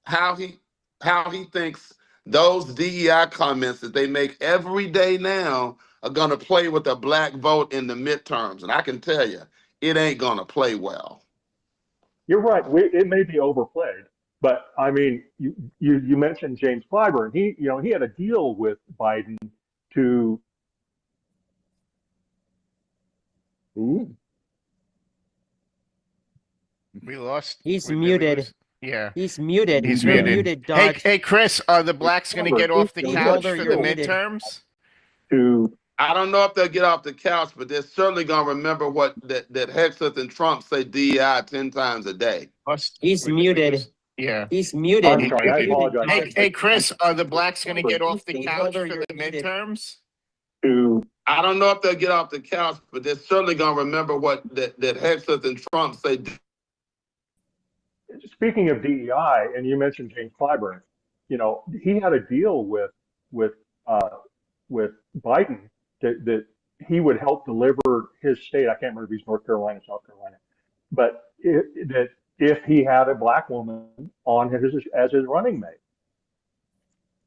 how he thinks those DEI comments that they make every day now are going to play with the black vote in the midterms. And I can tell you, it ain't going to play well. You're right. It may be overplayed, but I mean, you mentioned James Clyburn. He had a deal with Biden to. Ooh. We lost. He's Did we muted. lose? Yeah. He's muted. He's You're muted. Dodge. Hey, Chris, are the blacks going to get off the Steve couch Elder, for you're the muted. midterms? I don't know if they'll get off the couch, but they're certainly going to remember what that Hexeth and Trump say DEI 10 times a day. He's muted. Yeah. He's muted. I'm sorry. I apologize. Hey, Chris, are the blacks going to get off the Steve couch Elder, for you're the muted. midterms? I don't know if they'll get off the couch, but they're certainly going to remember what that Hexeth and Trump say. Speaking of DEI, and you mentioned James Clyburn, he had a deal with uh, with Biden that he would help deliver his state. I can't remember if he's North Carolina, South Carolina, but that if he had a black woman on his as his running mate.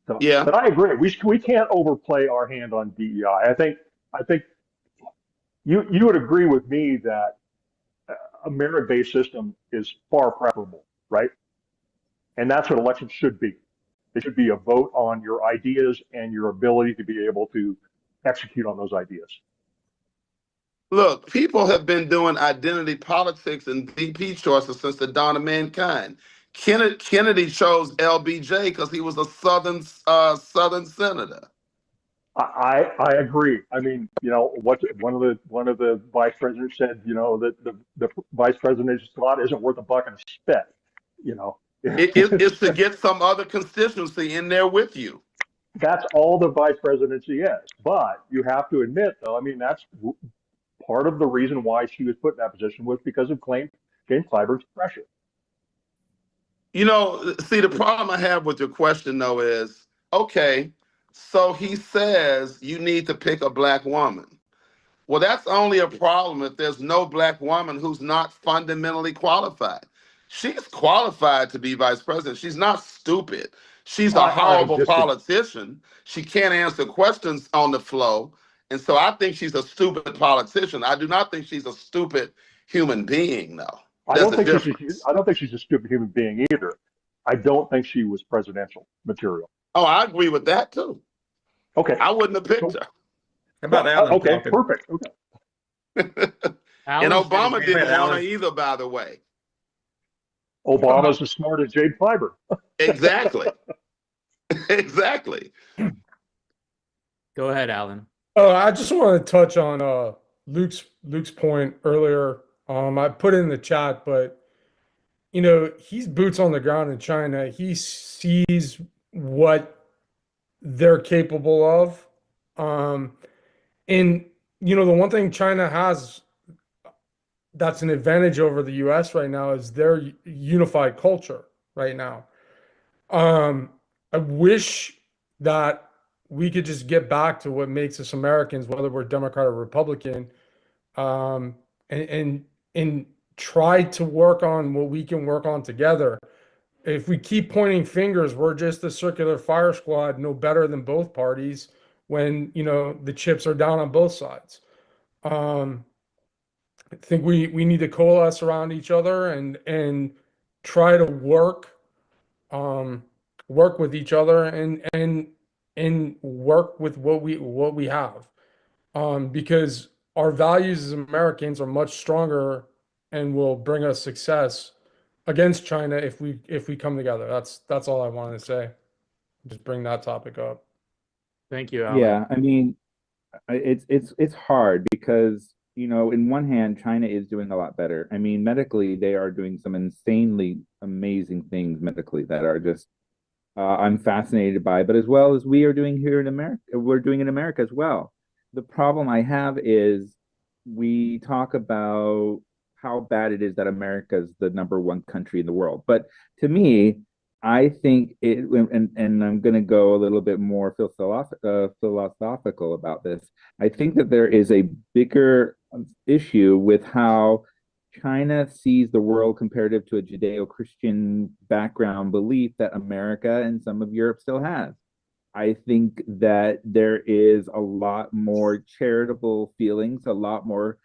So, Yeah. but I agree. We can't overplay our hand on DEI. I think you would agree with me that a merit-based system is far preferable, right? And that's what elections should be. It should be a vote on your ideas and your ability to be able to execute on those ideas. Look, people have been doing identity politics and VP choices since the dawn of mankind. Kennedy chose LBJ because he was a Southern senator. I agree. I mean, what one of the vice presidents said, that the vice president's thought isn't worth a buck and a spit. It's to get some other constituency in there with you. That's all the vice presidency is. But you have to admit, though, I mean, that's part of the reason why she was put in that position was because of James Clyburn's pressure. See, the problem I have with your question, though, is, okay, so he says you need to pick a black woman. Well, that's only a problem if there's no black woman who's not fundamentally qualified. She's qualified to be vice president. She's not stupid. She's a horrible politician. She can't answer questions on the flow. And so I think she's a stupid politician. I do not think she's a stupid human being, though. I don't think she's a stupid human being either. I don't think she was presidential material. Oh, I agree with that, too. Okay. I wouldn't have picked her. How about Alan? Okay, perfect. Okay. And Obama didn't want her either, by the way. Obama's as smart as James Clyburn. Exactly. Exactly. Go ahead, Alan. I just want to touch on Luke's point earlier. I put it in the chat, but he's boots on the ground in China. He sees what they're capable of. And the one thing China has that's an advantage over the US right now is their unified culture right now. I wish that we could just get back to what makes us Americans, whether we're Democrat or Republican, and try to work on what we can work on together. If we keep pointing fingers, we're just a circular fire squad, no better than both parties when, the chips are down on both sides. I think we need to coalesce around each other and try to work with each other and work with what we have, because our values as Americans are much stronger and will bring us success against China if we come together. That's all I wanted to say. Just bring that topic up. Thank you, Alan. Yeah, I mean, it's hard because in one hand, China is doing a lot better. I mean, medically, they are doing some insanely amazing things medically that are just I'm fascinated by, but as well as we are doing here in America, we're doing in America as well. The problem I have is we talk about how bad it is that America is the #1 country in the world. But to me, I think and I'm going to go a little bit more philosophical about this. I think that there is a bigger issue with how China sees the world comparative to a Judeo-Christian background belief that America and some of Europe still has. I think that there is a lot more charitable feelings, a lot more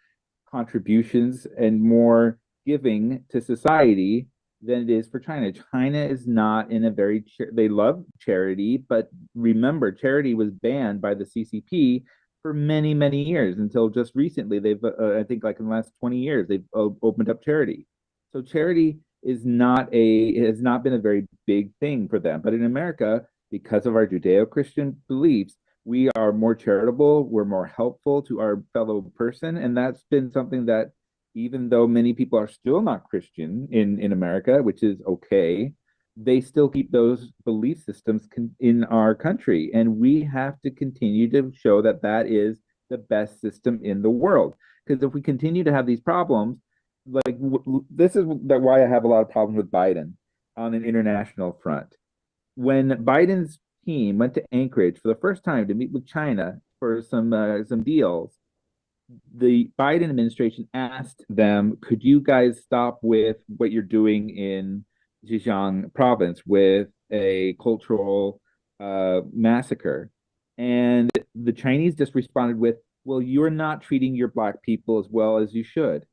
contributions, and more giving to society than it is for China. China is not in a very, they love charity, but remember, charity was banned by the CCP for many, many years until just recently. They've, I think, like in the last 20 years, they've opened up charity. So charity is not a, it has not been a very big thing for them. But in America, because of our Judeo-Christian beliefs, we are more charitable, we're more helpful to our fellow person, and that's been something that, even though many people are still not Christian in America, which is okay, they still keep those belief systems in our country, and we have to continue to show that that is the best system in the world. Because if we continue to have these problems, like this is why I have a lot of problems with Biden on an international front. When Biden's team went to Anchorage for the first time to meet with China for some deals, the Biden administration asked them, "Could you guys stop with what you're doing in Zhejiang province with a cultural massacre?" And the Chinese just responded with, "Well, you're not treating your black people as well as you should.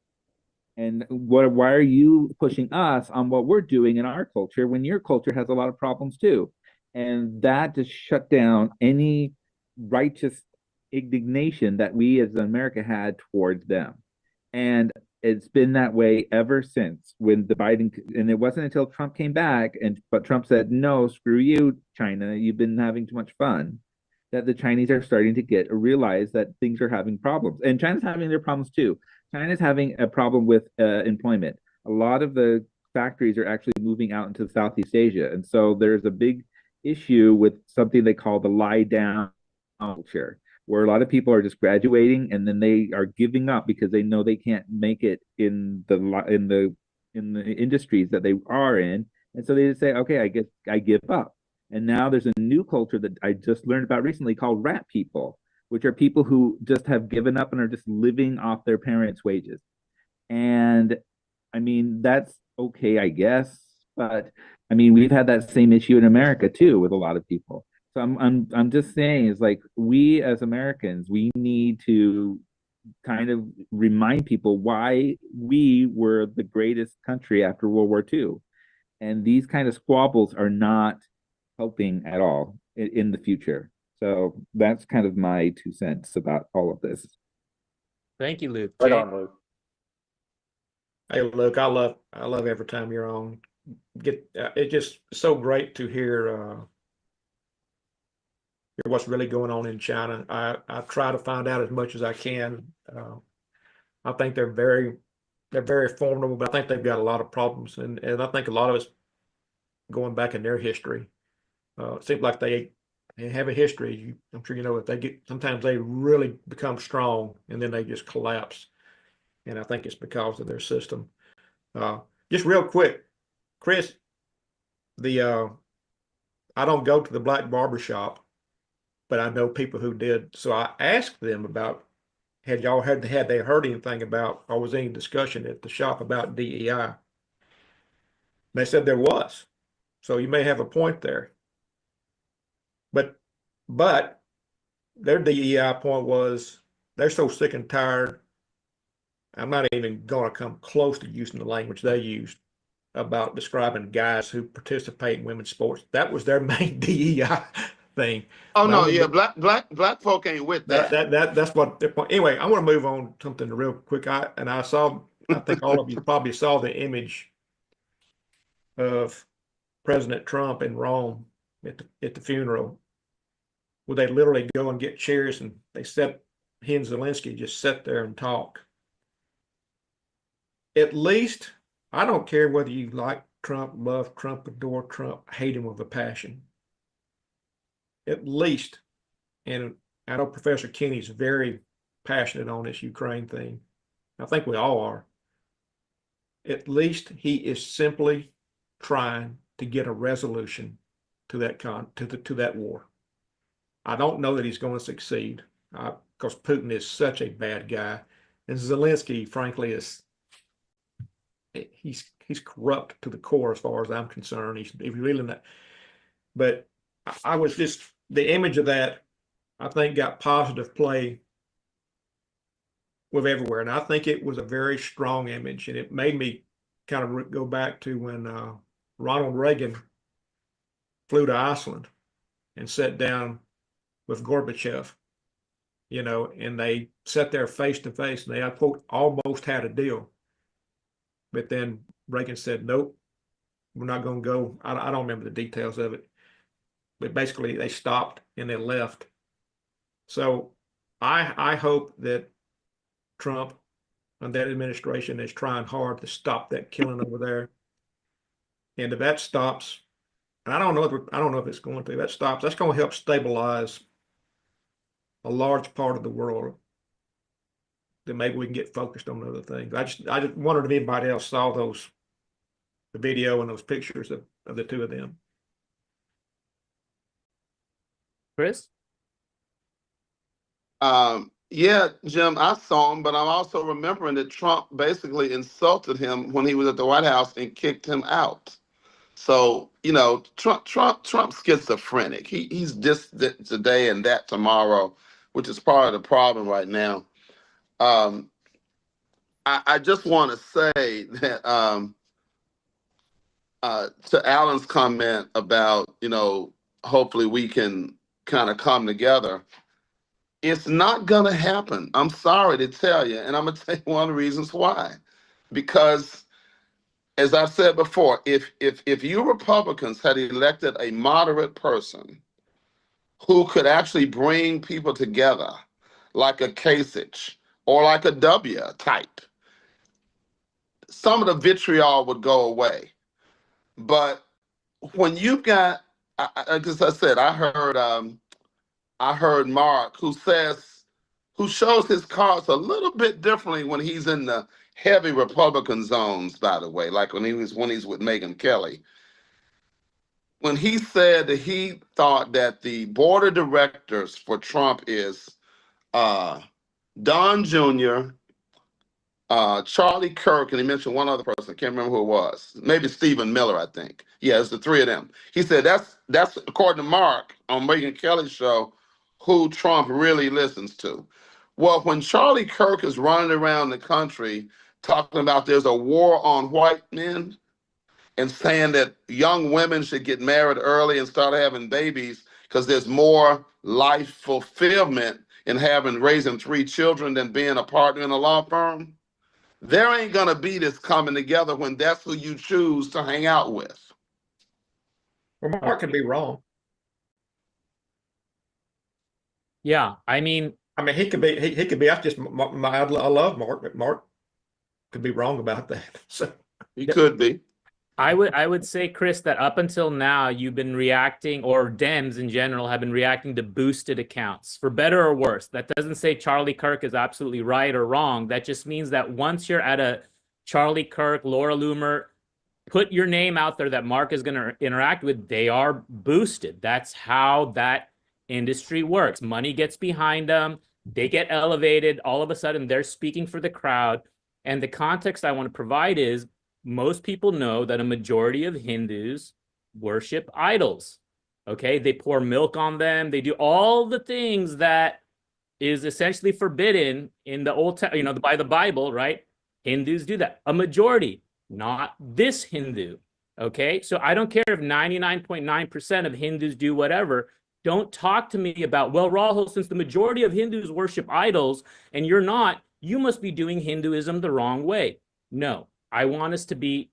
And why are you pushing us on what we're doing in our culture when your culture has a lot of problems too?" And that just shut down any righteous indignation that we as America had towards them. And it's been that way ever since when the Biden, and it wasn't until Trump came back, but Trump said, "No, screw you, China, you've been having too much fun," that the Chinese are starting to realize that things are having problems. And China's having their problems too. China's having a problem with employment. A lot of the factories are actually moving out into Southeast Asia. And so there's a big issue with something they call the lie down culture, where a lot of people are just graduating and then they are giving up because they know they can't make it in the industries that they are in. And so they just say, "Okay, I guess I give up." And now there's a new culture that I just learned about recently called rat people, which are people who just have given up and are just living off their parents' wages. And I mean, that's okay, I guess. But I mean, we've had that same issue in America too with a lot of people. So I'm just saying, it's like we as Americans, we need to kind of remind people why we were the greatest country after World War II. And these kind of squabbles are not helping at all in the future. So that's kind of my 2 cents about all of this. Thank you, Luke. Right Jay? on, Luke. Hey, Luke, I love every time you're on. It's just so great to hear what's really going on in China. I try to find out as much as I can. I think they're very formidable, but I think they've got a lot of problems, and I think a lot of it's going back in their history. It seems like they have a history. I'm sure you know that sometimes they really become strong and then they just collapse. And I think it's because of their system. Just real quick, Chris, I don't go to the black barber shop, but I know people who did. So I asked them about had they heard anything about, or was any discussion at the shop about DEI? They said there was. So you may have a point there. But their DEI point was they're so sick and tired. I'm not even going to come close to using the language they used about describing guys who participate in women's sports. That was their main DEI thing. Oh But no, yeah, black folk ain't with that. that's what their point. Anyway, I want to move on to something real quick. I think all of you probably saw the image of President Trump in Rome at the funeral, where they literally go and get chairs and he and Zelensky just sit there and talk. At least, I don't care whether you like Trump, love Trump, adore Trump, hate him with a passion. At least, and I know Professor Kenny's very passionate on this Ukraine thing. I think we all are. At least he is simply trying to get a resolution to that war. I don't know that he's going to succeed because Putin is such a bad guy, and Zelensky, frankly, is he's corrupt to the core as far as I'm concerned. He's really not. But I was just the image of that. I think got positive play with everywhere, and I think it was a very strong image, and it made me kind of go back to when Ronald Reagan flew to Iceland and sat down with Gorbachev, and they sat there face to face, and they, I quote, almost had a deal. But then Reagan said, nope, we're not going to go. I don't remember the details of it, but basically they stopped and they left. So I hope that Trump and that administration is trying hard to stop that killing over there. And if that stops, and I don't know if it's going to, that stops, that's going to help stabilize a large part of the world. Then maybe we can get focused on other things. I just wondered if anybody else saw the video and those pictures of the two of them. Chris? Yeah, Jim, I saw him, but I'm also remembering that Trump basically insulted him when he was at the White House and kicked him out. So, Trump's schizophrenic. He's this today and that tomorrow, which is part of the problem right now. I just want to say that to Alan's comment about, hopefully we can kind of come together. It's not going to happen. I'm sorry to tell you. And I'm going to tell you one of the reasons why. Because, as I've said before, if you Republicans had elected a moderate person who could actually bring people together, like a Kasich or like a W type, some of the vitriol would go away. But when you've got, as I said, I heard Mark, who shows his cards a little bit differently when he's in the heavy Republican zones, by the way, like when he's with Megyn Kelly. When he said that he thought that the board of directors for Trump is Don Jr., Charlie Kirk, and he mentioned one other person. I can't remember who it was. Maybe Stephen Miller, I think. Yeah, it's the three of them. He said that's according to Mark on Megyn Kelly's show, who Trump really listens to. Well, when Charlie Kirk is running around the country talking about there's a war on white men and saying that young women should get married early and start having babies because there's more life fulfillment in raising 3 children than being a partner in a law firm, there ain't going to be this coming together when that's who you choose to hang out with. Well, Mark could be wrong. Yeah, I mean, he could be. He could be. I love Mark, but Mark could be wrong about that. So he could be. I would say, Chris, that up until now, you've been reacting, or Dems in general have been reacting to boosted accounts, for better or worse. That doesn't say Charlie Kirk is absolutely right or wrong. That just means that once you're at a Charlie Kirk, Laura Loomer, put your name out there that Mark is going to interact with, they are boosted. That's how that industry works. Money gets behind them. They get elevated. All of a sudden, they're speaking for the crowd. And the context I want to provide is, most people know that a majority of Hindus worship idols. Okay, they pour milk on them. They do all the things that is essentially forbidden in the Old Testament, by the Bible, right? Hindus do that. A majority, not this Hindu. Okay, so I don't care if 99.9% of Hindus do whatever. Don't talk to me about, well, Rahul, since the majority of Hindus worship idols and you're not, you must be doing Hinduism the wrong way. No. I want us to be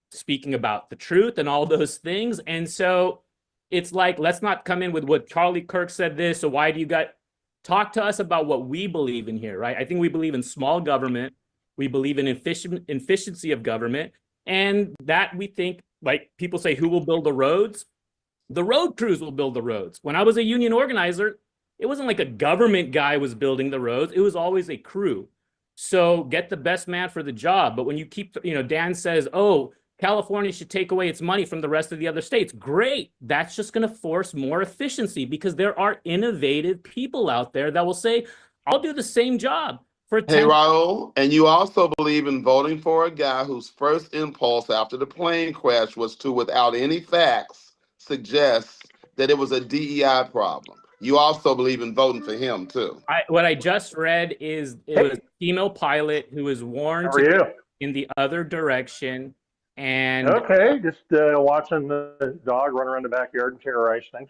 speaking about the truth and all those things. And so it's like, let's not come in with what Charlie Kirk said this. So why do you talk to us about what we believe in here, right? I think we believe in small government. We believe in efficiency of government. And that we think, like people say, who will build the roads? The road crews will build the roads. When I was a union organizer, it wasn't like a government guy was building the roads. It was always a crew. So get the best man for the job. But when you keep, Dan says, oh, California should take away its money from the rest of the other states. Great. That's just going to force more efficiency because there are innovative people out there that will say, I'll do the same job for Hey, 10. Raul, and you also believe in voting for a guy whose first impulse after the plane crash was to, without any facts, suggest that it was a DEI problem. You also believe in voting for him, too. What I just read is it was a female pilot who was warned How are to go you? in the other direction, and Okay, just watching the dog run around the backyard and terrorize things.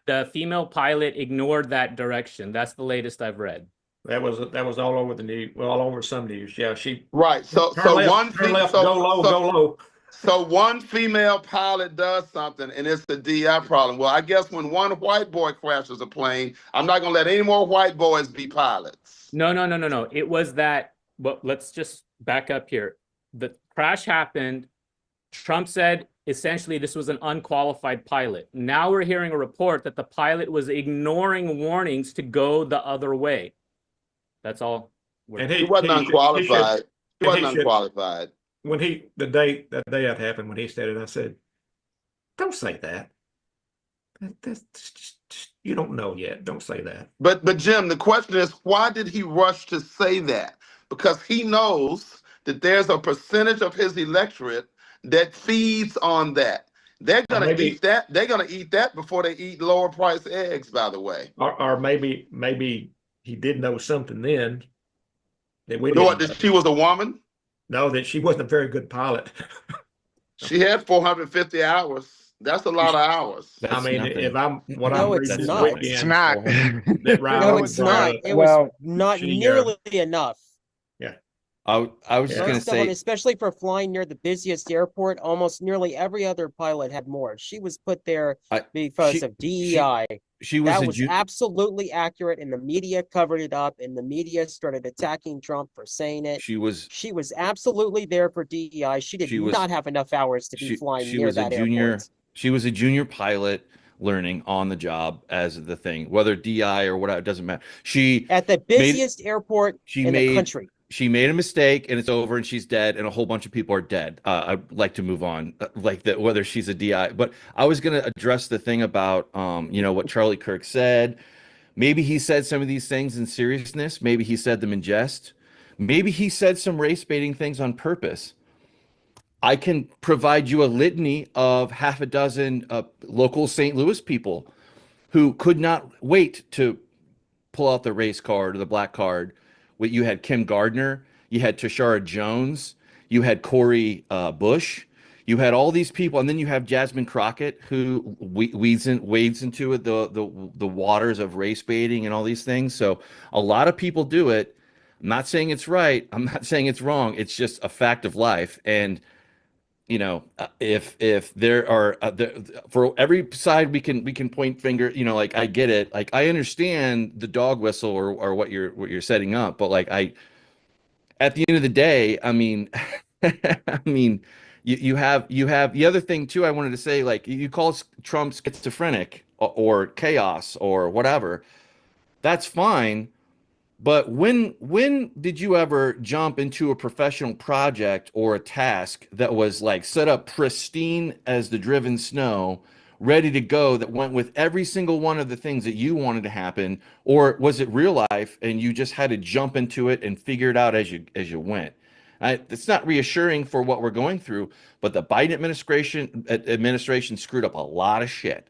the female pilot ignored that direction. That's the latest I've read. That was all over the news, well, all over some news. Yeah, she Right. So, turn so left, one turn fe- left, so go low, so go low. so one female pilot does something, and it's a DI problem. Well, I guess when one white boy crashes a plane, I'm not gonna let any more white boys be pilots. No. It was that. Well, let's just back up here. The crash happened. Trump said essentially this was an unqualified pilot. Now we're hearing a report that the pilot was ignoring warnings to go the other way. That's all. And He wasn't he should, unqualified. He and wasn't he should, unqualified. when that day that happened, when he said it, I said, don't say that. That's just, you don't know yet. Don't say that. But Jim, the question is, why did he rush to say that? Because he knows that there's a percentage of his electorate that feeds on that. They're Or gonna maybe, eat that. They're gonna eat that before they eat lower price eggs, by the way. or maybe he did know something then that we You know what? didn't That know. she was a woman. No, that she wasn't a very good pilot. She had 450 hours. That's a lot of hours. I That's mean, nothing. if I'm what No, I'm it's reading this not. weekend, It's not. that No, Raul it's brought not. up, It was Well, not she, nearly enough. I was just Yeah. gonna Most of them, say, especially for flying near the busiest airport, almost nearly every other pilot had more. She was put there I, because she, of DEI. she was That a was absolutely accurate, and the media covered it up, and the media started attacking Trump for saying it. she was She was absolutely there for DEI. She did she was not have enough hours to be flying she near was a that junior airport. she was a junior pilot learning on the job as the thing, whether DI or whatever, it doesn't matter. At the made busiest airport she in the made country. she made a mistake and it's over and she's dead and a whole bunch of people are dead. I'd like to move on, like that, whether she's a DI. But I was going to address the thing about, what Charlie Kirk said. Maybe he said some of these things in seriousness. Maybe he said them in jest. Maybe he said some race baiting things on purpose. I can provide you a litany of half a dozen local St. Louis people who could not wait to pull out the race card or the black card. You had Kim Gardner, you had Tashara Jones, you had Corey Bush, you had all these people, and then you have Jasmine Crockett, who wades into it, the waters of race baiting and all these things. So a lot of people do it. I'm not saying it's right. I'm not saying it's wrong. It's just a fact of life. And if there are for every side we can point finger, like I get it, like I understand the dog whistle or what you're setting up, but like I at the end of the day, I mean, I mean, you have the other thing too. I wanted to say, like, you call Trump schizophrenic or chaos or whatever. That's fine. But when did you ever jump into a professional project or a task that was like set up pristine as the driven snow, ready to go, that went with every single one of the things that you wanted to happen? Or was it real life and you just had to jump into it and figure it out as you went? It's not reassuring for what we're going through, but the Biden administration screwed up a lot of shit.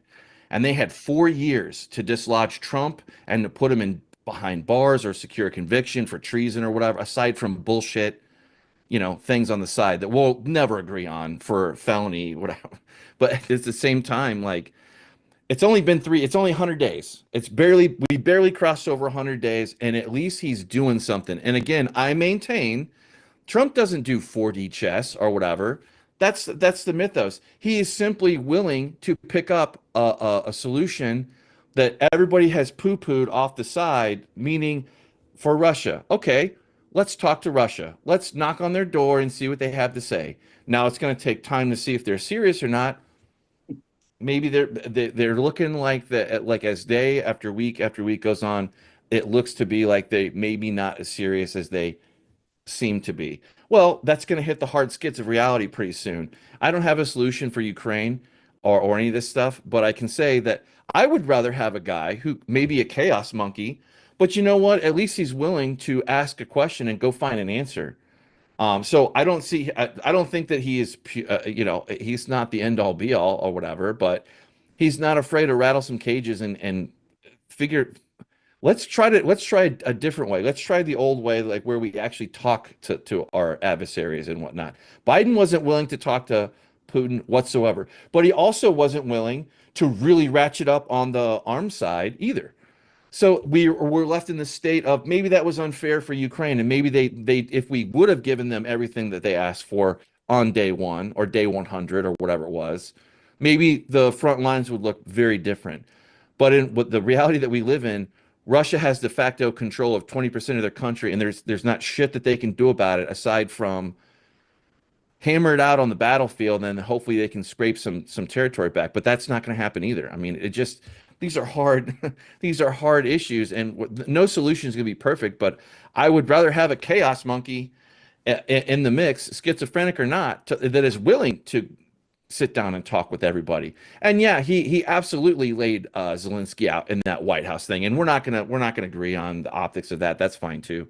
And they had 4 years to dislodge Trump and to put him in behind bars or secure a conviction for treason or whatever, aside from bullshit, things on the side that we'll never agree on for felony, whatever. But at the same time, like, it's only 100 days. We barely crossed over 100 days, and at least he's doing something. And again, I maintain Trump doesn't do 4D chess or whatever. That's the mythos. He is simply willing to pick up a solution that everybody has poo-pooed off the side, meaning for Russia. Okay, let's talk to Russia. Let's knock on their door and see what they have to say. Now it's going to take time to see if they're serious or not. Maybe they're looking like that, like as day after week goes on, it looks to be like they maybe not as serious as they seem to be. Well, that's going to hit the hard skids of reality pretty soon. I don't have a solution for Ukraine or any of this stuff, but I can say that I would rather have a guy who may be a chaos monkey, But you know what? At least he's willing to ask a question and go find an answer. So I don't think that he is, he's not the end all be all or whatever, but he's not afraid to rattle some cages and figure. Let's try a different way. Let's try the old way, like where we actually talk to our adversaries and whatnot. Biden wasn't willing to talk to Putin whatsoever, but he also wasn't willing to really ratchet up on the arms side either. So we're left in the state of maybe that was unfair for Ukraine, and maybe they if we would have given them everything that they asked for on day one or day 100 or whatever it was, maybe the front lines would look very different. But in what the reality that we live in, Russia has de facto control of 20% of their country, and there's not shit that they can do about it aside from hammer it out on the battlefield, and then hopefully they can scrape some territory back. But that's not going to happen either. I mean, it just these are hard these are hard issues, and no solution is going to be perfect. But I would rather have a chaos monkey in the mix, schizophrenic or not, that is willing to sit down and talk with everybody. And yeah, he absolutely laid Zelensky out in that White House thing, and we're not gonna agree on the optics of that. That's fine too.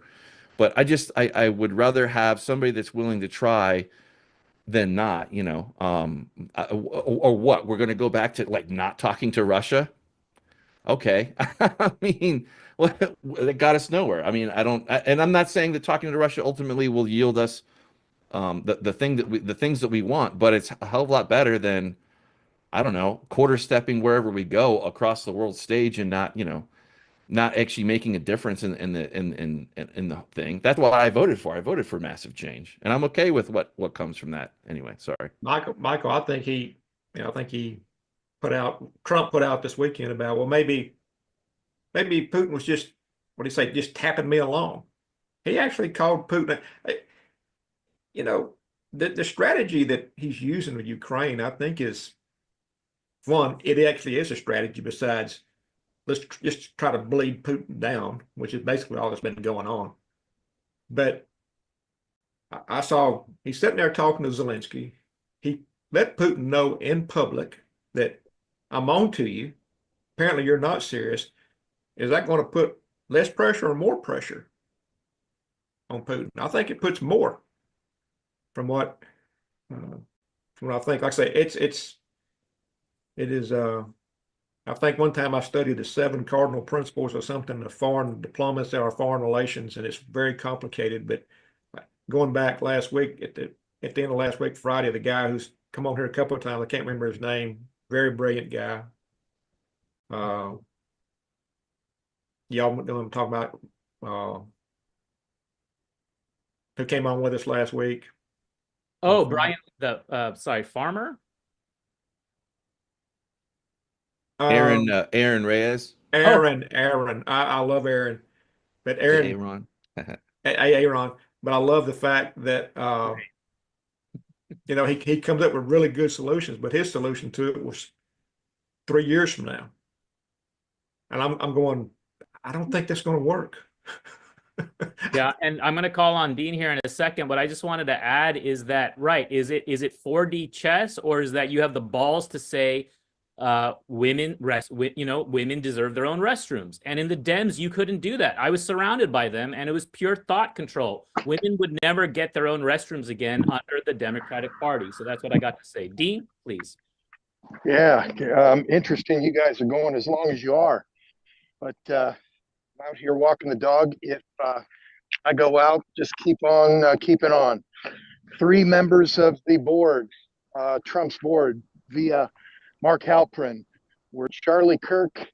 But I would rather have somebody that's willing to try than not, or what? We're going to go back to like not talking to Russia? Okay. I mean, well, that got us nowhere. I mean, and I'm not saying that talking to Russia ultimately will yield us the things that we want, but it's a hell of a lot better than, I don't know, quarter stepping wherever we go across the world stage and not actually making a difference in the thing. That's what I voted for. I voted for massive change, and I'm okay with what comes from that. Anyway, sorry. Michael, I think Trump put out this weekend about, well, maybe Putin was just, what do you say, just tapping me along. He actually called Putin, the strategy that he's using with Ukraine, I think is one, it actually is a strategy besides let's just try to bleed Putin down, which is basically all that's been going on. But I saw he's sitting there talking to Zelensky. He let Putin know in public that I'm on to you. Apparently, you're not serious. Is that going to put less pressure or more pressure on Putin? I think it puts more. From what I think, like I say, it is. I think one time I studied the 7 cardinal principles or something of foreign diplomacy or foreign relations, and it's very complicated. But going back last week, at the end of last week, Friday, the guy who's come on here a couple of times, I can't remember his name, very brilliant guy. Y'all know what I'm talking about. Who came on with us last week? Oh, Brian, Farmer. Aaron Reyes. Aaron. I love Aaron, but Aaron. Aaron. But I love the fact that he comes up with really good solutions. But his solution to it was 3 years from now, and I'm going, I don't think that's going to work. Yeah, and I'm going to call on Dean here in a second, but I just wanted to add is that right? Is it 4D chess, or is that you have the balls to say women deserve their own restrooms? And in the Dems, you couldn't do that. I was surrounded by them, and it was pure thought control. Women would never get their own restrooms again under the Democratic Party. So that's what I got to say. Dean, please. Yeah, interesting. You guys are going as long as you are, but I'm out here walking the dog. If I go out, just keep on keeping on. 3 members of the board, Trump's board, via Mark Halperin, were Charlie Kirk,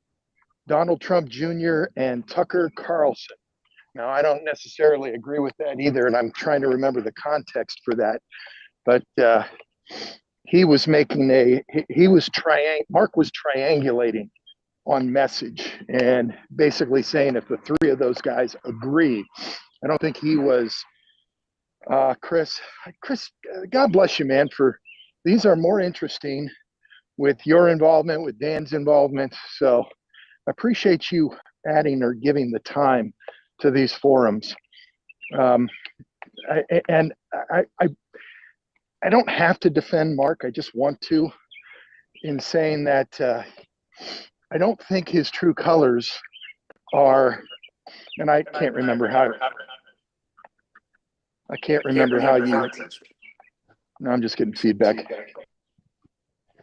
Donald Trump Jr., and Tucker Carlson. Now, I don't necessarily agree with that either, and I'm trying to remember the context for that. But he was making Mark was triangulating on message and basically saying if the 3 of those guys agree. I don't think he was, Chris, God bless you, man, for these are more interesting with your involvement, with Dan's involvement. So I appreciate you adding or giving the time to these forums. I don't have to defend Mark. I just want to, in saying that I don't think his true colors are And I can't remember how. I can't remember how you. No, I'm just getting feedback.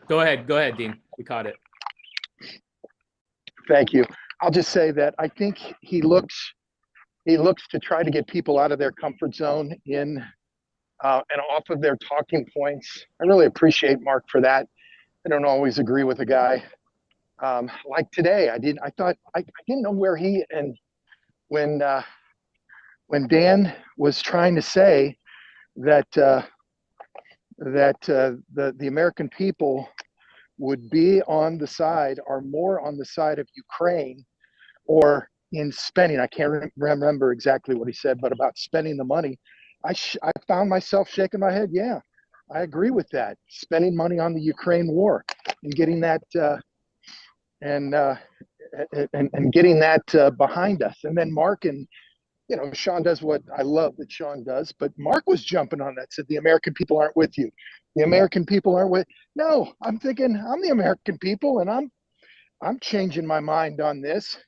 Go ahead, Dean. We caught it. Thank you. I'll just say that I think he looks to try to get people out of their comfort zone and off of their talking points. I really appreciate Mark for that. I don't always agree with the guy. Like today, I didn't know where he and when Dan was trying to say that the American people would be on the side, are more on the side of Ukraine, or in spending. I can't remember exactly what he said, but about spending the money, I found myself shaking my head. Yeah, I agree with that. Spending money on the Ukraine war and getting that and getting that behind us. And then Mark and Sean does what I love that Sean does, but Mark was jumping on that, said the American people aren't with you. The American people aren't with. No, I'm thinking I'm the American people, and I'm changing my mind on this.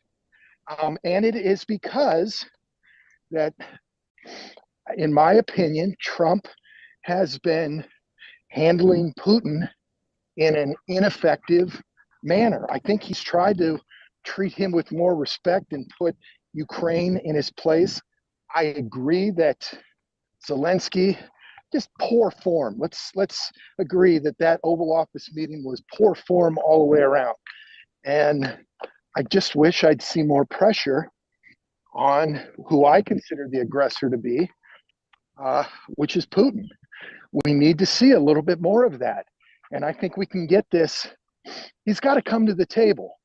And it is because that, in my opinion, Trump has been handling Putin in an ineffective manner. I think he's tried to treat him with more respect and put Ukraine in his place. I agree that Zelensky, just poor form. Let's agree that Oval Office meeting was poor form all the way around. And I just wish I'd see more pressure on who I consider the aggressor to be, which is Putin. We need to see a little bit more of that. And I think we can get this. He's got to come to the table.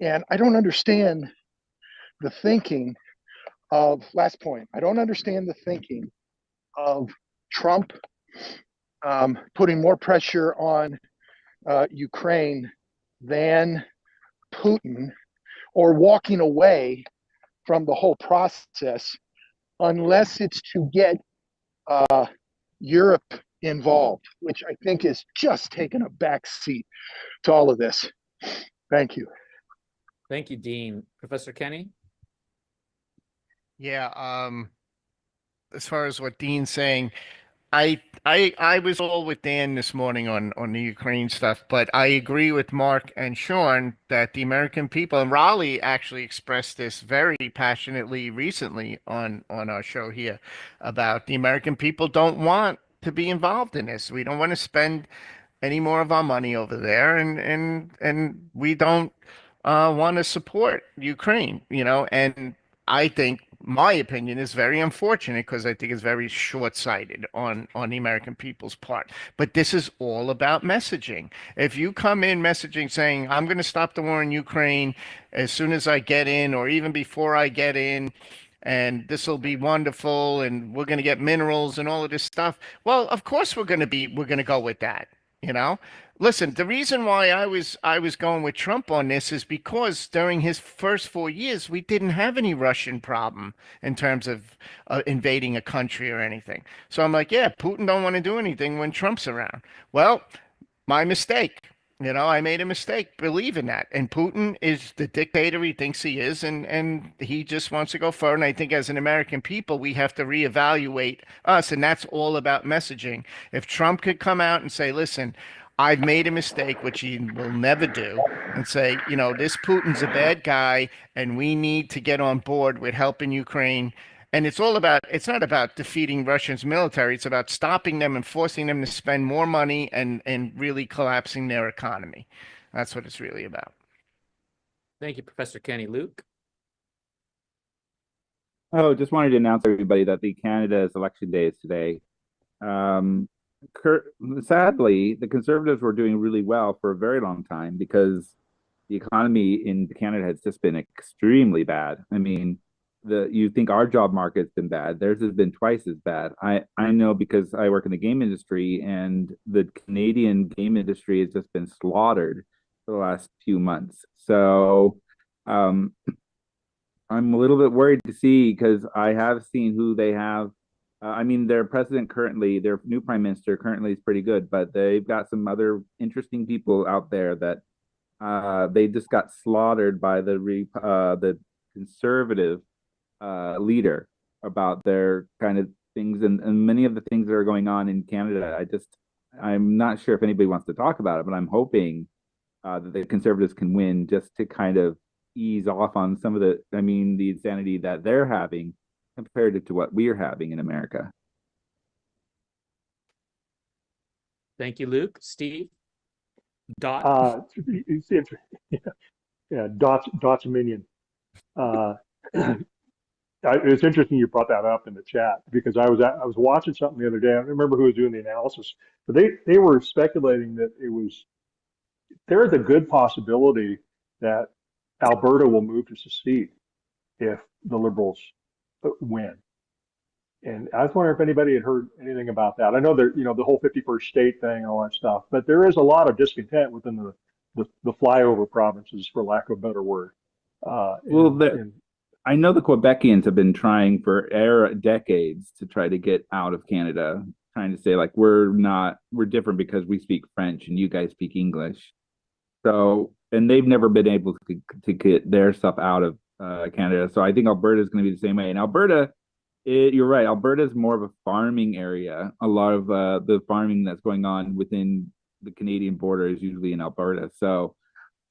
And I don't understand the thinking of, last point, I don't understand the thinking of Trump putting more pressure on Ukraine than Putin, or walking away from the whole process, unless it's to get Europe involved, which I think is just taking a back seat to all of this. Thank you. Thank you, Dean. Professor Kenny? Yeah, as far as what Dean's saying, I was all with Dan this morning on the Ukraine stuff, but I agree with Mark and Sean that the American people, and Raleigh actually expressed this very passionately recently on our show here, about the American people don't want to be involved in this. We don't want to spend any more of our money over there, and we don't want to support Ukraine, and I think my opinion is very unfortunate, because I think it's very short-sighted on the American people's part. But this is all about messaging. If you come in messaging saying, I'm going to stop the war in Ukraine as soon as I get in, or even before I get in, and this will be wonderful, and we're going to get minerals and all of this stuff, well, of course we're going to go with that. You know, listen, the reason why I was going with Trump on this is because during his first 4 years, we didn't have any Russian problem in terms of invading a country or anything. So I'm like, yeah, Putin don't want to do anything when Trump's around. Well, my mistake. I made a mistake believing that. And Putin is the dictator he thinks he is, and he just wants to go forward. And I think as an American people, we have to reevaluate us, and that's all about messaging. If Trump could come out and say, listen, I've made a mistake, which he will never do, and say, this Putin's a bad guy, and we need to get on board with helping Ukraine. And it's not about defeating Russia's military. It's about stopping them and forcing them to spend more money and really collapsing their economy. That's what it's really about. Thank you, Professor Kenny. Luke? Oh, just wanted to announce to everybody that the Canada's election day is today. Sadly, the Conservatives were doing really well for a very long time, because the economy in Canada has just been extremely bad. I mean, you think our job market's been bad. Theirs has been twice as bad. I know, because I work in the game industry, and the Canadian game industry has just been slaughtered for the last few months. So I'm a little bit worried to see, because I have seen who they have. I mean, their president currently, their new prime minister currently is pretty good, but they've got some other interesting people out there that they just got slaughtered by the conservative leader about their kind of things, and many of the things that are going on in Canada. I'm not sure if anybody wants to talk about it, but I'm hoping that the Conservatives can win just to kind of ease off on some of the insanity that they're having compared to what we're having in America. Thank you, Luke. Steve? Dot? It's yeah, Dot's minion. Uh, it's interesting you brought that up in the chat because I was watching something the other day. I don't remember who was doing the analysis, but they were speculating that there is a good possibility that Alberta will move to secede if the Liberals win. And I was wondering if anybody had heard anything about that. I know that, the whole 51st state thing and all that stuff, but there is a lot of discontent within the flyover provinces, for lack of a better word. I know the Quebecians have been trying for decades to try to get out of Canada, trying to say like we're different because we speak French and you guys speak English. So, and they've never been able to get their stuff out of Canada. So I think Alberta is going to be the same way. And Alberta, you're right. Alberta is more of a farming area. A lot of the farming that's going on within the Canadian border is usually in Alberta. So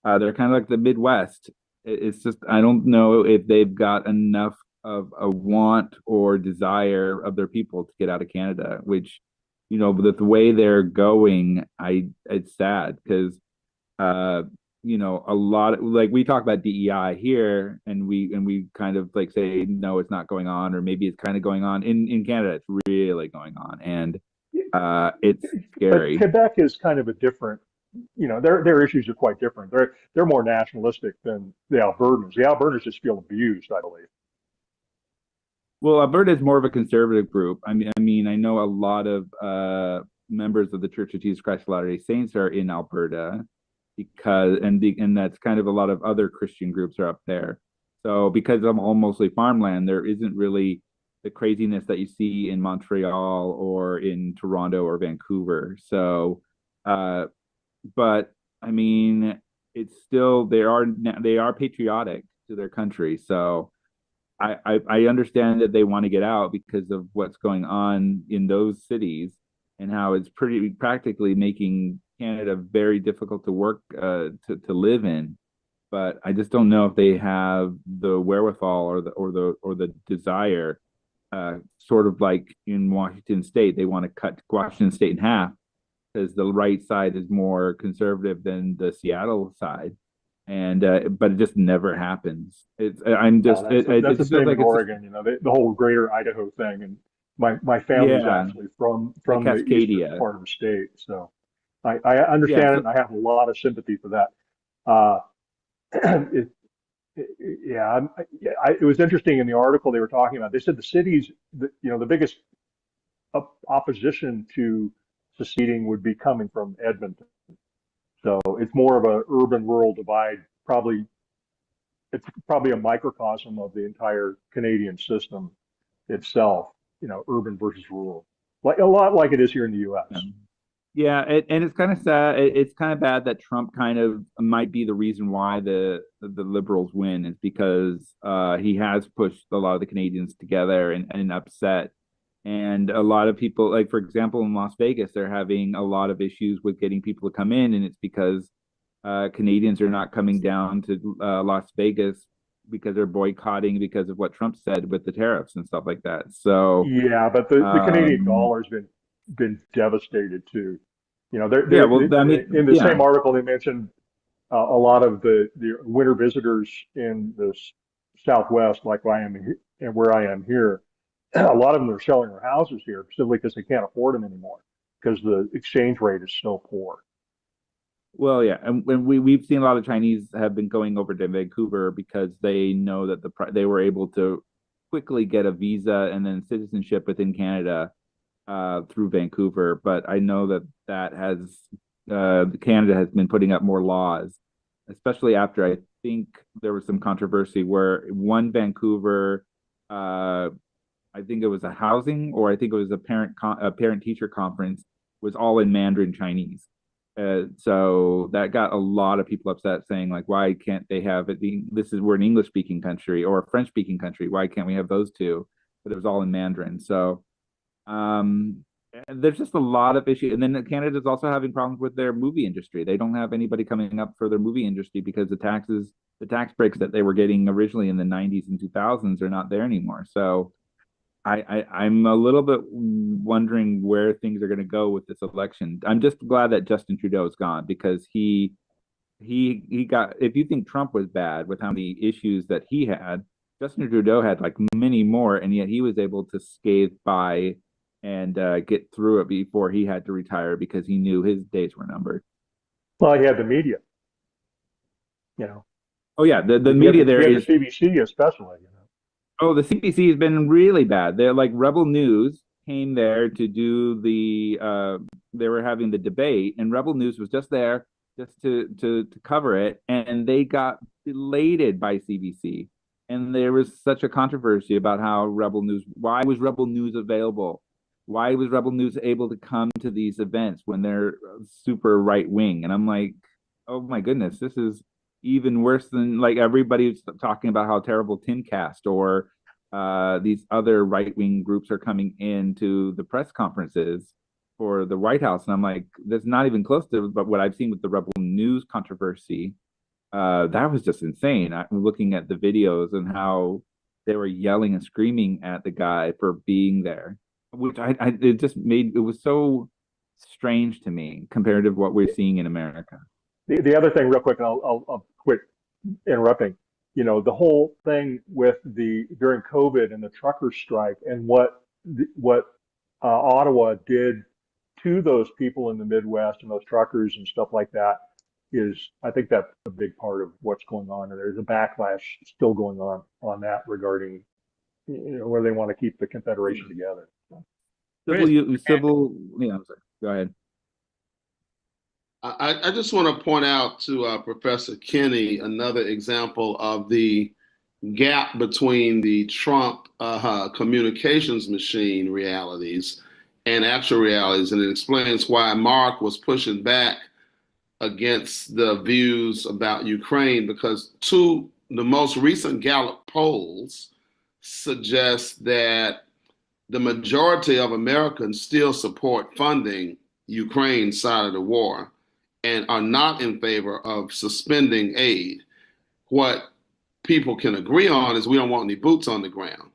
they're kind of like the Midwest. It's just, I don't know if they've got enough of a want or desire of their people to get out of Canada, which, with the way they're going, it's sad because, a lot of, like, we talk about DEI here and we kind of like say, no, it's not going on, or maybe it's kind of going on in Canada. It's really going on. And it's scary. But Quebec is kind of a different, their issues are quite different. They're more nationalistic than the Albertans. The Albertans just feel abused, I believe. Well, Alberta is more of a conservative group. I mean, I know a lot of members of the Church of Jesus Christ of Latter-day Saints are in Alberta because, and that's kind of a lot of other Christian groups are up there. So because I'm all mostly farmland, there isn't really the craziness that you see in Montreal or in Toronto or Vancouver. So, but I mean, it's still they are patriotic to their country. So I understand that they want to get out because of what's going on in those cities and how it's pretty practically making Canada very difficult to work to live in. But I just don't know if they have the wherewithal or the desire. Sort of like in Washington State, they want to cut Washington State in half because the right side is more conservative than the Seattle side, and but it just never happens. That's the same in Oregon. The whole Greater Idaho thing, and my family is actually from the eastern part of the state, so I understand it. And I have a lot of sympathy for that. It was interesting in the article they were talking about. They said the cities, the biggest opposition to seceding would be coming from Edmonton. So it's more of a urban-rural divide. It's probably a microcosm of the entire Canadian system itself. Urban versus rural, like a lot like it is here in the U.S. Yeah, and it's kind of sad. It's kind of bad that Trump kind of might be the reason why the Liberals win, is because he has pushed a lot of the Canadians together and upset. And a lot of people, like for example, in Las Vegas, they're having a lot of issues with getting people to come in, and it's because Canadians are not coming down to Las Vegas because they're boycotting because of what Trump said with the tariffs and stuff like that. So yeah, but the Canadian dollar's been devastated too. In the same article they mentioned a lot of the winter visitors in the Southwest, like where I am here. A lot of them are selling their houses here simply because they can't afford them anymore because the exchange rate is so poor. Well, yeah, and when we've seen a lot of Chinese have been going over to Vancouver because they know that they were able to quickly get a visa and then citizenship within Canada through Vancouver. But I know that has Canada has been putting up more laws, especially after I think there was some controversy where one Vancouver, I think it was a housing or I think it was a parent teacher conference, was all in Mandarin Chinese. So that got a lot of people upset, saying like, why can't they have it? We're an English speaking country or a French speaking country. Why can't we have those two? But it was all in Mandarin. So um, there's just a lot of issues. And then Canada's also having problems with their movie industry. They don't have anybody coming up for their movie industry because the tax breaks that they were getting originally in the 90s and 2000s are not there anymore. So I'm a little bit wondering where things are going to go with this election. I'm just glad that Justin Trudeau is gone because he got. If you think Trump was bad with how many issues that he had, Justin Trudeau had like many more, and yet he was able to scathe by and get through it before he had to retire because he knew his days were numbered. Well, he had the media, you know. Oh yeah, the He media had there the is. CBC especially, you know. Oh, the CBC has been really bad. They're like Rebel News came there to do they were having the debate, and Rebel News was just there just to cover it, and they got belated by CBC. And there was such a controversy about how Rebel News, why was Rebel News available? Why was Rebel News able to come to these events when they're super right wing? And I'm like, oh my goodness, this is even worse than like everybody's talking about how terrible Timcast or these other right wing groups are coming into the press conferences for the White House, and I'm like, that's not even close to. But what I've seen with the Rebel News controversy, that was just insane. I'm looking at the videos and how they were yelling and screaming at the guy for being there, which it just made it was so strange to me compared to what we're seeing in America. The other thing, real quick, and I'll quit interrupting. You know, the whole thing with during COVID and the trucker strike and what Ottawa did to those people in the Midwest and those truckers and stuff like that is, I think that's a big part of what's going on. And there's a backlash still going on that regarding, you know, where they want to keep the Confederation together. Civil, yeah, I'm sorry. Go ahead. I just want to point out to Professor Kinney another example of the gap between the Trump communications machine realities and actual realities, and it explains why Mark was pushing back against the views about Ukraine, because the most recent Gallup polls suggest that the majority of Americans still support funding Ukraine's side of the war and are not in favor of suspending aid. What people can agree on is we don't want any boots on the ground.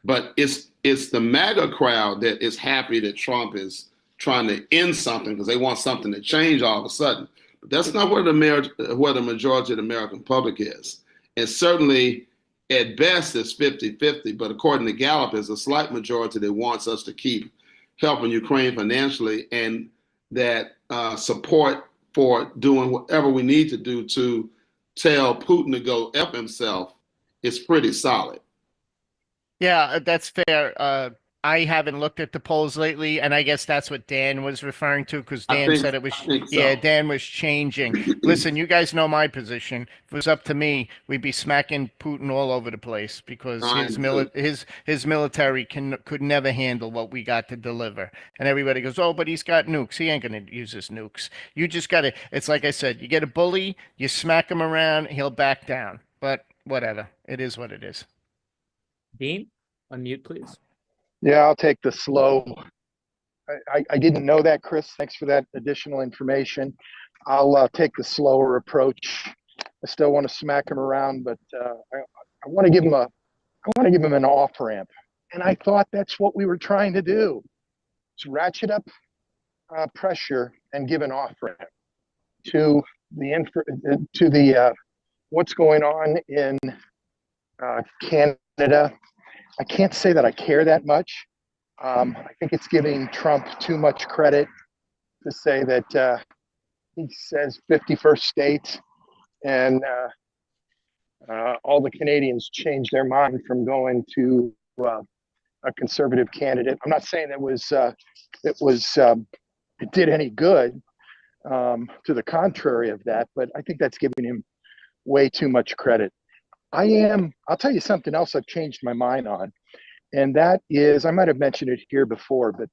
But it's the MAGA crowd that is happy that Trump is trying to end something because they want something to change all of a sudden. But that's not where the majority of the American public is. And certainly, at best, it's 50-50. But according to Gallup, there's a slight majority that wants us to keep helping Ukraine financially and that support for doing whatever we need to do to tell Putin to go F himself is pretty solid. Yeah, that's fair. I haven't looked at the polls lately, and I guess that's what Dan was referring to because Dan said it was, so. Dan was changing. Listen, you guys know my position. If it was up to me, we'd be smacking Putin all over the place because his military could never handle what we got to deliver. And everybody goes, oh, but he's got nukes. He ain't gonna use his nukes. You just gotta. It's like I said, you get a bully, you smack him around, he'll back down. But whatever, it is what it is. Dean, unmute, please. Yeah, I'll take the slow. I didn't know that, Chris. Thanks for that additional information. I'll take the slower approach. I still want to smack him around, but I want to give him an off ramp. And I thought that's what we were trying to do: is ratchet up pressure and give an off ramp to the what's going on in Canada. I can't say that I care that much. I think it's giving Trump too much credit to say that he says 51st state and all the Canadians changed their mind from going to a conservative candidate. I'm not saying it did any good. To the contrary of that, but I think that's giving him way too much credit. I'll tell you something else I've changed my mind on. And that is, I might have mentioned it here before, but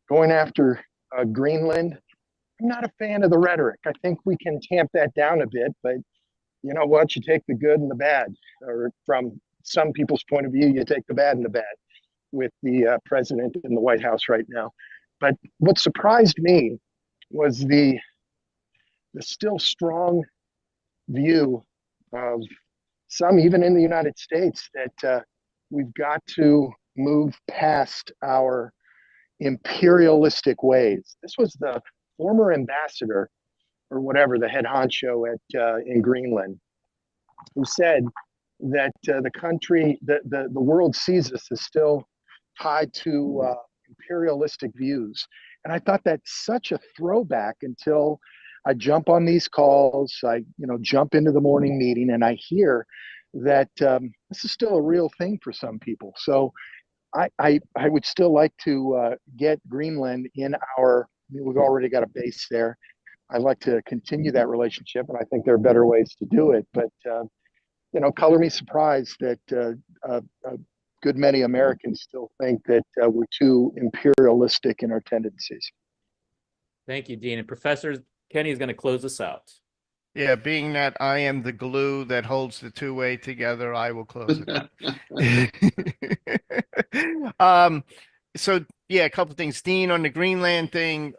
going after Greenland I'm not a fan of the rhetoric. I think we can tamp that down a bit, but you know what? You take the good and the bad, or from some people's point of view, you take the bad and the bad with the president in the White House right now. But what surprised me was the still strong view of some, even in the United States, that we've got to move past our imperialistic ways. This was the former ambassador or whatever, the head honcho at in Greenland, who said that the country, the world sees us as still tied to imperialistic views. And I thought that's such a throwback until I jump on these calls, I jump into the morning meeting, and I hear that this is still a real thing for some people. So I would still like to get Greenland in our. We've already got a base there. I'd like to continue that relationship, and I think there are better ways to do it. But color me surprised that a good many Americans still think that we're too imperialistic in our tendencies. Thank you, Dean. And Professor Kenny is going to close us out. Yeah, being that I am the glue that holds the two-way together, I will close it out. So yeah, a couple of things. Dean, on the Greenland thing,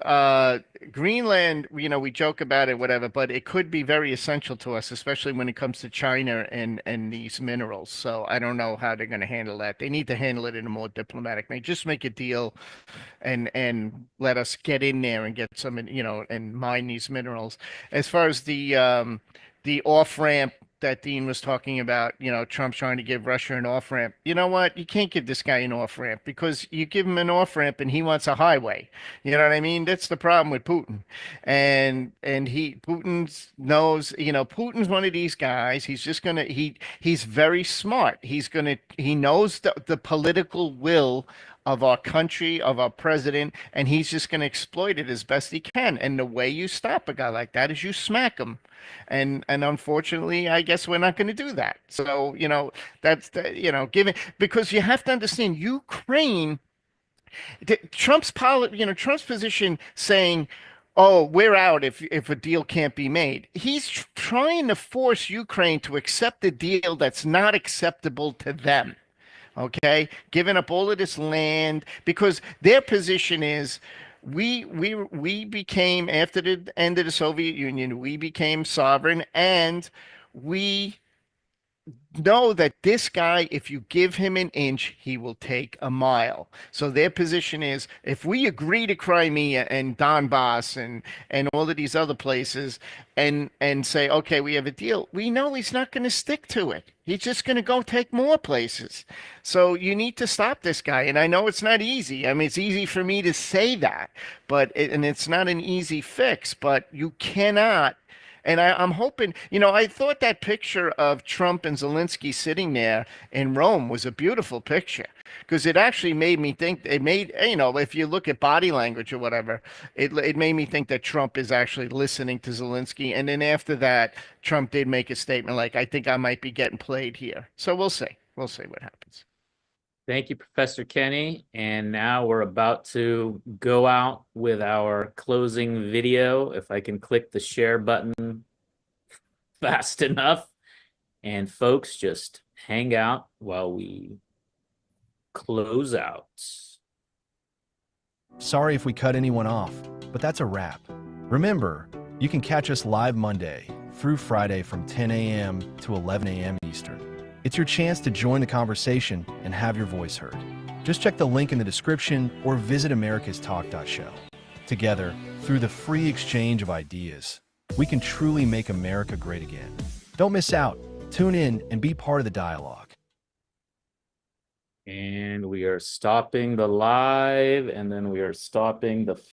Greenland, we joke about it, whatever, but it could be very essential to us, especially when it comes to China and these minerals. So I don't know how they're going to handle that. They need to handle it in a more diplomatic way. Just make a deal and let us get in there and get some, and mine these minerals. As far as the off ramp that Dean was talking about, Trump's trying to give Russia an off ramp. You know what? You can't give this guy an off ramp because you give him an off ramp and he wants a highway. You know what I mean? That's the problem with Putin. And Putin knows, Putin's one of these guys. He's just gonna he's very smart. He knows the political will of our country, of our president, and he's just going to exploit it as best he can. And the way you stop a guy like that is you smack him. And unfortunately, I guess we're not going to do that. So, that's given, because you have to understand Ukraine, Trump's position saying, "Oh, we're out if a deal can't be made." He's trying to force Ukraine to accept a deal that's not acceptable to them. Okay, giving up all of this land because their position is we became, after the end of the Soviet Union, we became sovereign, and we know that this guy, if you give him an inch, he will take a mile. So their position is, if we agree to Crimea and Donbass and all of these other places and say, okay, we have a deal, we know he's not going to stick to it. He's just going to go take more places. So you need to stop this guy. And I know it's not easy. I mean, it's easy for me to say that, and it's not an easy fix, but you cannot. And I'm hoping, I thought that picture of Trump and Zelensky sitting there in Rome was a beautiful picture because it actually made me think, if you look at body language or whatever, it made me think that Trump is actually listening to Zelensky. And then after that, Trump did make a statement like, I think I might be getting played here. So we'll see. We'll see what happens. Thank you, Professor Kenny. And now we're about to go out with our closing video. If I can click the share button fast enough. And folks, just hang out while we close out. Sorry if we cut anyone off, but that's a wrap. Remember, you can catch us live Monday through Friday from 10 a.m. to 11 a.m. Eastern. It's your chance to join the conversation and have your voice heard. Just check the link in the description or visit americastalk.show. Together, through the free exchange of ideas, we can truly make America great again. Don't miss out. Tune in and be part of the dialogue. And we are stopping the live, and then we are stopping the